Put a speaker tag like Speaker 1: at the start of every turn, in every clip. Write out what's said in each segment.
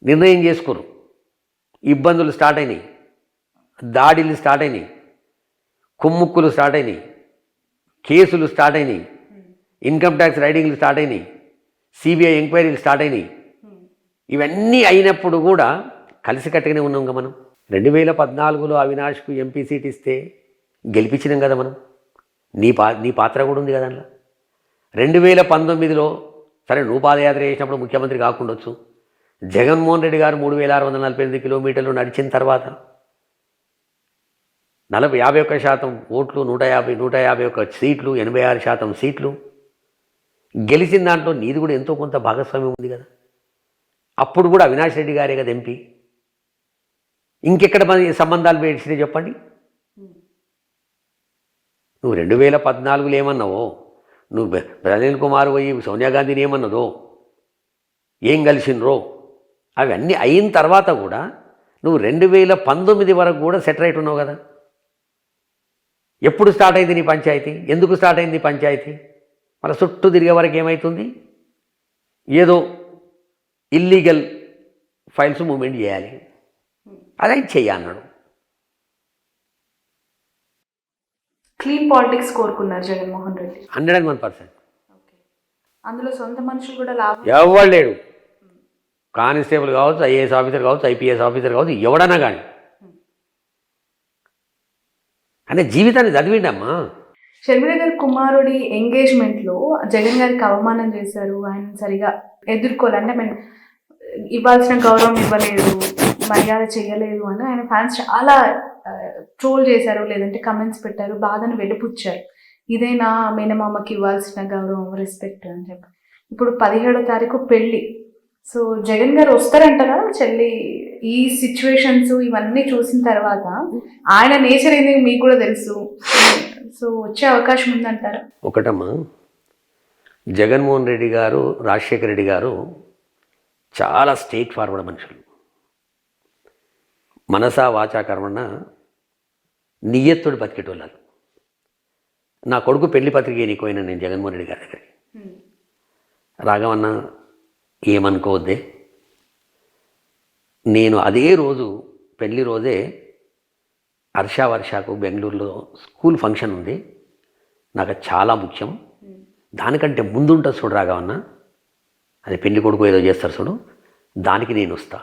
Speaker 1: నిర్ణయం చేసుకోరు. ఇబ్బందులు స్టార్ట్ అయినాయి, దాడిలు స్టార్ట్ అయినాయి, కుమ్ముక్కులు స్టార్ట్ అయినాయి, కేసులు స్టార్ట్ అయినాయి, ఇన్కమ్ ట్యాక్స్ రైడింగ్లు స్టార్ట్ అయినాయి, సిబిఐ ఎంక్వైరీలు స్టార్ట్ అయినాయి. ఇవన్నీ అయినప్పుడు కూడా కలిసికట్టుగానే ఉన్నాం కదా మనం. 2014లో అవినాష్కు ఎంపీ సీట్ ఇస్తే గెలిపించినాం కదా మనం. నీ పాత్ర కూడా ఉంది కదా అందులో. 2019లో సరే నువ్వు పాదయాత్ర చేసినప్పుడు ముఖ్యమంత్రి కాకుండొచ్చు. జగన్మోహన్ రెడ్డి గారు 3648 కిలోమీటర్లు నడిచిన తర్వాత 51% ఓట్లు, 151 సీట్లు, 86% సీట్లు గెలిచిన దాంట్లో నీది కూడా ఎంతో కొంత భాగస్వామ్యం ఉంది కదా. అప్పుడు కూడా అవినాష్ రెడ్డి గారే కదా ఎంపీ. ఇంకెక్కడ సంబంధాలు పెంచినాయి చెప్పండి. నువ్వు 2014లో ఏమన్నావో, నువ్వు ప్రజల్ కుమార్ పోయి సోనియా గాంధీని ఏమన్నదో, ఏం కలిసినరో అవన్నీ అయిన తర్వాత కూడా నువ్వు 2019 వరకు కూడా సెటరైట్ ఉన్నావు కదా. ఎప్పుడు స్టార్ట్ అయింది నీ పంచాయతీ? ఎందుకు స్టార్ట్ అయింది పంచాయతీ? మన చుట్టూ తిరిగే వరకు ఏమవుతుంది? ఏదో ఇల్లీగల్ ఫైల్స్ మూవ్మెంట్ చేయాలి, అదే చెయ్యన్నాడు.
Speaker 2: క్లీన్ పాలిటిక్స్ కోరుకున్నారు జగన్మోహన్ రెడ్డి.
Speaker 1: 101%.
Speaker 2: అందులో సొంత మనుషులు కూడా లాభం
Speaker 1: ఎవరు లేడు. కానిస్టేబుల్ కావచ్చు, ఐఏఎస్ ఆఫీసర్ కావచ్చు, ఐపీఎస్ ఆఫీసర్ కావచ్చు, ఎవడన్నా కానీ అనే జీవితాన్ని చదివిండమ్మా.
Speaker 2: షర్మిల గారి కుమారుడి ఎంగేజ్మెంట్లో జగన్ గారికి అవమానం చేశారు, ఆయన సరిగా ఎదుర్కోలేదు, అంటే మేము ఇవ్వాల్సిన గౌరవం ఇవ్వలేదు, మర్యాద చేయలేదు అని ఆయన ఫ్యాన్స్ చాలా ట్రోల్ చేశారు, లేదంటే కమెంట్స్ పెట్టారు, బాధను వెలుపుచ్చారు. ఇదేనా మేనమామకి ఇవ్వాల్సిన గౌరవం, రెస్పెక్ట్ అని చెప్పి. ఇప్పుడు 17వ తారీఖు పెళ్ళి. సో జగన్ గారు వస్తారంటారా చెల్లి? ఈ సిచ్యువేషన్స్ ఇవన్నీ చూసిన తర్వాత ఆయన నేచర్ ఏంది మీకు కూడా తెలుసు, సో వచ్చే అవకాశం ఉందంటారా?
Speaker 1: ఒకటమ్మా, జగన్మోహన్ రెడ్డి గారు, రాజశేఖర రెడ్డి గారు చాలా స్ట్రెయిట్ ఫార్వర్డ్ మనుషులు. మనసా వాచా కర్మణ నియ్యత్తోడు బతికేటోళ్ళు. నా కొడుకు పెళ్లి పత్రిక ఎన్నికోయినా నేను జగన్మోహన్ రెడ్డి గారి దగ్గరికి. రాఘవన్న ఏమనుకోవద్దే, నేను అదే రోజు పెళ్లి రోజే వర్షకు బెంగళూరులో స్కూల్ ఫంక్షన్ ఉంది, నాకు చాలా ముఖ్యం, దానికంటే ముందుంటుంది చూడు రాఘవన్న, అది పెళ్లి కొడుకు ఏదో చేస్తారు చూడు, దానికి నేను వస్తా.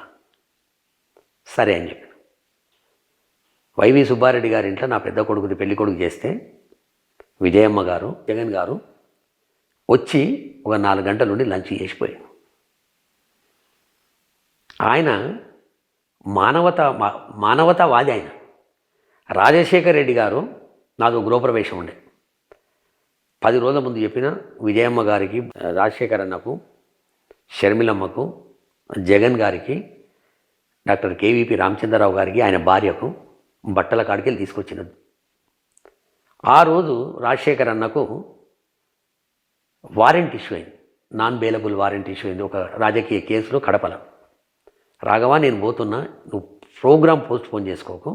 Speaker 1: సరే అని చెప్పాను. వైవి సుబ్బారెడ్డి గారి ఇంట్లో నా పెద్ద కొడుకుది పెళ్లి కొడుకు చేస్తే విజయమ్మ గారు, జగన్ గారు వచ్చి ఒక 4 గంటల నుండి లంచ్ చేసిపోయాడు. ఆయన మానవతావాది. ఆయన రాజశేఖర్ రెడ్డి గారు నాదో గృహప్రవేశం ఉండే 10 రోజుల ముందు చెప్పిన విజయమ్మ గారికి, రాజశేఖర్ అన్నకు, షర్మిలమ్మకు, జగన్ గారికి, డాక్టర్ కేవీపీ రామచంద్రరావు గారికి, ఆయన భార్యకు బట్టల కాడికి వెళ్ళి తీసుకొచ్చినది. ఆ రోజు రాజశేఖర్ అన్నకు వారెంట్ ఇష్యూ అయింది, నాన్ బెయిలబుల్ వారెంట్ ఇష్యూ అయింది ఒక రాజకీయ కేసులో కడపల. రాఘవా నేను పోతున్నా, నువ్వు ప్రోగ్రామ్ పోస్ట్ పోన్ చేసుకోకు,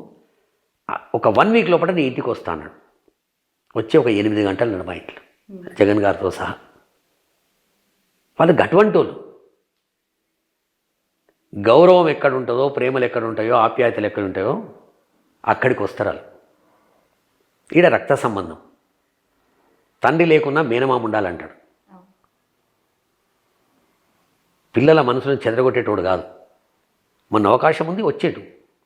Speaker 1: ఒక 1 వీక్ లోపల నీ ఇంటికి వస్తా అన్నాడు. వచ్చి ఒక 8 గంటలు మా ఇంట్లో జగన్ గారితో సహా. వాళ్ళు గటువంటోళ్ళు. గౌరవం ఎక్కడుంటుందో, ప్రేమలు ఎక్కడుంటాయో, ఆప్యాయతలు ఎక్కడుంటాయో అక్కడికి వస్తారు. ఈడ రక్త సంబంధం. తండ్రి లేకున్నా మేనమామ ఉండాలంటాడు. పిల్లల మనసులను చెదరగొట్టేటోడు కాదు. మొన్న అవకాశం ఉంది వచ్చేటు,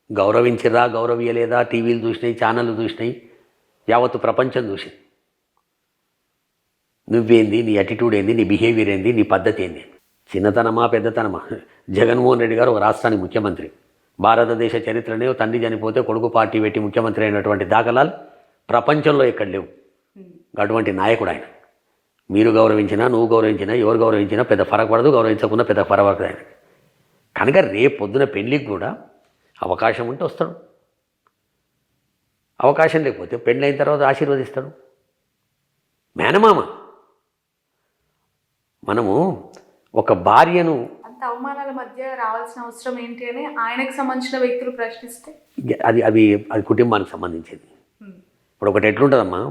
Speaker 1: గౌరవించిరా గౌరవియలేదా, టీవీలు చూసినాయి, ఛానళ్ళు చూసినాయి, యావత్తు ప్రపంచం చూసింది. నువ్వేంది, నీ యాటిట్యూడ్ ఏంది, నీ బిహేవియర్ ఏంది, నీ పద్ధతి ఏంది, చిన్నతనమా పెద్దతనమా? జగన్మోహన్ రెడ్డి గారు ఒక రాష్ట్రానికి ముఖ్యమంత్రి. భారతదేశ చరిత్రనే తండ్రి చనిపోతే కొడుకు పార్టీ పెట్టి ముఖ్యమంత్రి అయినటువంటి దాఖలాలు ప్రపంచంలో ఎక్కడ లేవు. అటువంటి నాయకుడు ఆయన. మీరు గౌరవించినా, నువ్వు గౌరవించినా, ఎవరు గౌరవించినా పెద్ద ఫరక పడదు, గౌరవించకుండా పెద్ద ఫరక పడదు ఆయన. కనుక రేపు పొద్దున పెళ్ళికి కూడా అవకాశం ఉంటే వస్తాడు, అవకాశం లేకపోతే పెళ్ళైన తర్వాత ఆశీర్వదిస్తాడు. మేనమామ. మనము ఒక భార్యను
Speaker 2: అంత అవమానాల మధ్య రావాల్సిన అవసరం ఏంటి అని ఆయనకు సంబంధించిన వ్యక్తులు ప్రశ్నిస్తే
Speaker 1: అది కుటుంబానికి సంబంధించింది. ఇప్పుడు ఒకటి ఎట్లుంటుందమ్మా,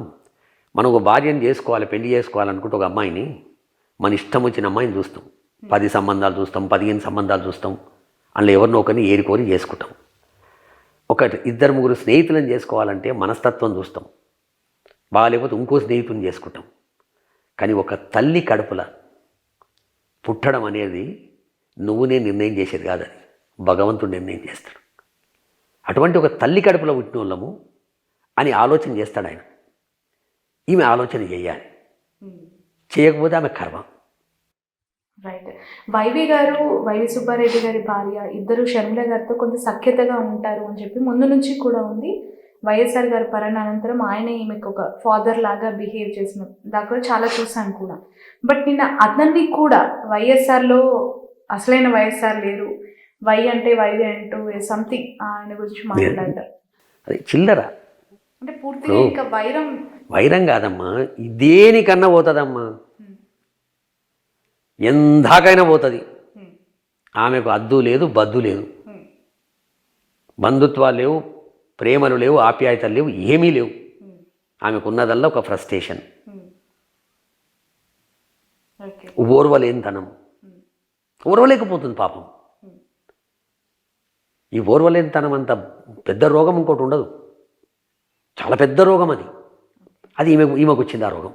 Speaker 1: మనం ఒక భార్యను చేసుకోవాలి, పెళ్లి చేసుకోవాలనుకుంటే ఒక అమ్మాయిని మన ఇష్టం వచ్చిన అమ్మాయిని చూస్తాం. 10 సంబంధాలు చూస్తాం, 15 సంబంధాలు చూస్తాం. అందులో ఎవరినో ఒకరిని ఏరికోరి చేసుకుంటాం. ఒక ఇద్దరు ముగ్గురు స్నేహితులను చేసుకోవాలంటే మనస్తత్వం చూస్తాం, బాగాలేకపోతే ఇంకో స్నేహితుని చేసుకుంటాం. కానీ ఒక తల్లి కడుపుల పుట్టడం అనేది నువ్వునే నిర్ణయం చేసేది కాదు, అది భగవంతుడు నిర్ణయం చేస్తాడు. అటువంటి ఒక తల్లి కడుపులో పుట్టిన వాళ్ళము అని ఆలోచన చేస్తాడు ఆయన. ఈమె ఆలోచన చేయాలి, చేయకపోతే ఆమె కర్మ.
Speaker 2: రైట్. వైవి సుబ్బారెడ్డి గారి భార్య ఇద్దరు షర్మిల గారితో కొంత సఖ్యతగా ఉంటారు అని చెప్పి ముందు నుంచి కూడా ఉంది. వైఎస్ఆర్ గారి అనంతరం ఆయన ఈమెకు ఒక ఫాదర్ లాగా బిహేవ్ చేసిన దాకా చాలా చూసాను కూడా. బట్ నిన్న అతన్ని కూడా వైఎస్ఆర్లో అసలైన వైఎస్ఆర్ లేరు, వై అంటే వైవి అంటూ సంథింగ్ ఆయన గురించి మాట్లాడారు.
Speaker 1: అది చిల్లర
Speaker 2: అంటే పూర్తిగా ఇంకా
Speaker 1: వైరం కాదమ్మా, దేనికన్నా పోతుందమ్మా, ఎందాకైనా పోతుంది. ఆమెకు అద్దు లేదు, బద్దు లేదు, బంధుత్వాలు లేవు, ప్రేమలు లేవు, ఆప్యాయతలు లేవు, ఏమీ లేవు. ఆమెకు ఉన్నదల్లా ఒక ఫ్రస్ట్రేషన్, ఓర్వలేనితనం. ఓర్వలేకపోతుంది పాపం. ఈ ఓర్వలేనితనం అంత పెద్ద రోగం ఇంకోటి ఉండదు, చాలా పెద్ద రోగం అది. అది ఈమెకు వచ్చింది ఆ రోగం.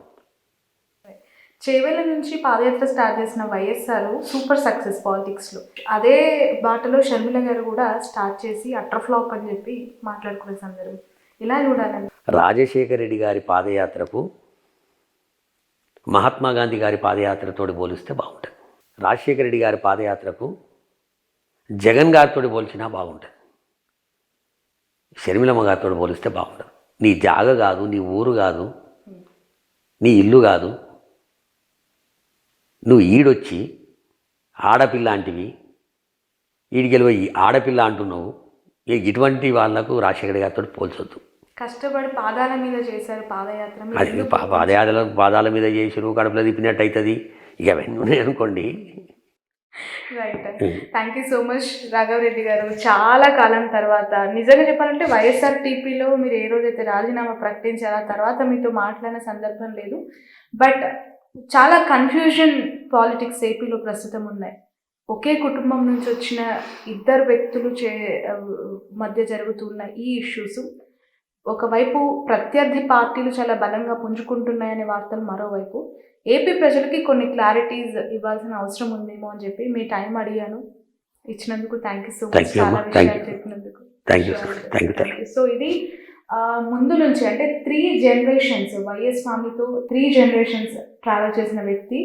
Speaker 2: చేవెళ్ళ నుంచి పాదయాత్ర స్టార్ట్ చేసిన వైఎస్ఆర్ సూపర్ సక్సెస్ పాలిటిక్స్లో. అదే బాటలో షర్మిల గారు కూడా స్టార్ట్ చేసి అట్టర్ ఫ్లాప్ అని చెప్పి మాట్లాడుకునే సందర్భం ఇలా చూడాలని.
Speaker 1: రాజశేఖర రెడ్డి గారి పాదయాత్రకు మహాత్మా గాంధీ గారి పాదయాత్రతో పోలిస్తే బాగుంటుంది. రాజశేఖర రెడ్డి గారి పాదయాత్రకు జగన్ గారితో పోల్చినా బాగుంటుంది. షర్మిలమ్మ గారితో పోలిస్తే బాగుంటుంది. నీ జాగ కాదు, నీ ఊరు కాదు, నీ ఇల్లు కాదు, నువ్వు ఈడొచ్చి ఆడపిల్ల అంటివి, ఈడికెళ్ళి ఆడపిల్ల అంటున్నావు. ఇటువంటి వాళ్ళకు రాజశేఖర గారితో పోల్చొద్దు.
Speaker 2: కష్టపడి పాదాల మీద చేశారు పాదయాత్ర.
Speaker 1: అది పాదాల మీద చేసారు, కడుపులో తిప్పినట్టు అవుతుంది. ఇక అవన్నీ అనుకోండి.
Speaker 2: Right. Thank you so much Raghava Reddy గారు. చాలా కాలం తర్వాత నిజంగా చెప్పాలంటే వైఎస్ఆర్ టీపీలో మీరు ఏ రోజైతే రాజీనామా ప్రకటించారో ఆ తర్వాత మీతో మాట్లాడిన సందర్భం లేదు. బట్ చాలా కన్ఫ్యూజన్ పాలిటిక్స్ ఏపీలో ప్రస్తుతం ఉన్నాయి. ఒకే కుటుంబం నుంచి వచ్చిన ఇద్దరు వ్యక్తులు మధ్య జరుగుతున్న ఈ ఇష్యూస్, ఒకవైపు ప్రత్యర్థి పార్టీలు చాలా బలంగా పుంజుకుంటున్నాయనే వార్తలు, మరోవైపు ఏపీ ప్రజలకి కొన్ని క్లారిటీస్ ఇవ్వాల్సిన అవసరం ఉందేమో అని చెప్పి మీ టైం అడిగాను. ఇచ్చినందుకు థ్యాంక్ యూ సో మచ్. చాలా విషయాలు చెప్పినందుకు థ్యాంక్ యూ. సో ఇది ముందు నుంచి అంటే 3 generations వైఎస్ ఫ్యామిలీతో 3 generations ట్రావెల్ చేసిన వ్యక్తి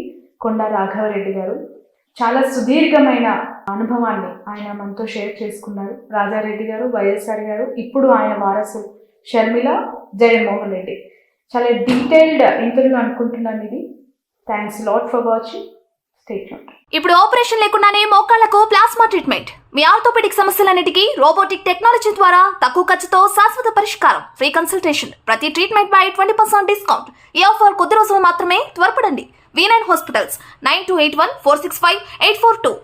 Speaker 2: కొండా రాఘవరెడ్డి గారు. చాలా సుదీర్ఘమైన అనుభవాన్ని ఆయన మనతో షేర్ చేసుకున్నారు. రాజారెడ్డి గారు, వైఎస్ఆర్ గారు, ఇప్పుడు ఆయన వారసు షర్మిల, జగన్మోహన్ రెడ్డి. చాలా డీటెయిల్డ్ ఇంటర్వ్యూ అనుకుంటున్నాను ఇది. Thanks lot for watching. Stay tuned.
Speaker 3: ఇప్పుడు ఆపరేషన్ లేకుండానే మోకాళ్లకు ప్లాస్మా ట్రీట్మెంట్. మీ ఆర్థోపెడిక్ సమస్యలన్నిటికీ రోబోటిక్ టెక్నాలజీ ద్వారా తక్కువ ఖర్చుతో శాశ్వత పరిష్కారం. Free consultation. ప్రతి ట్రీట్మెంట్ పై 20% డిస్కౌంట్. ఈ ఆఫర్ కొద్ది రోజులు మాత్రమే. త్వరపడండి. V9 hospitals 9281465842.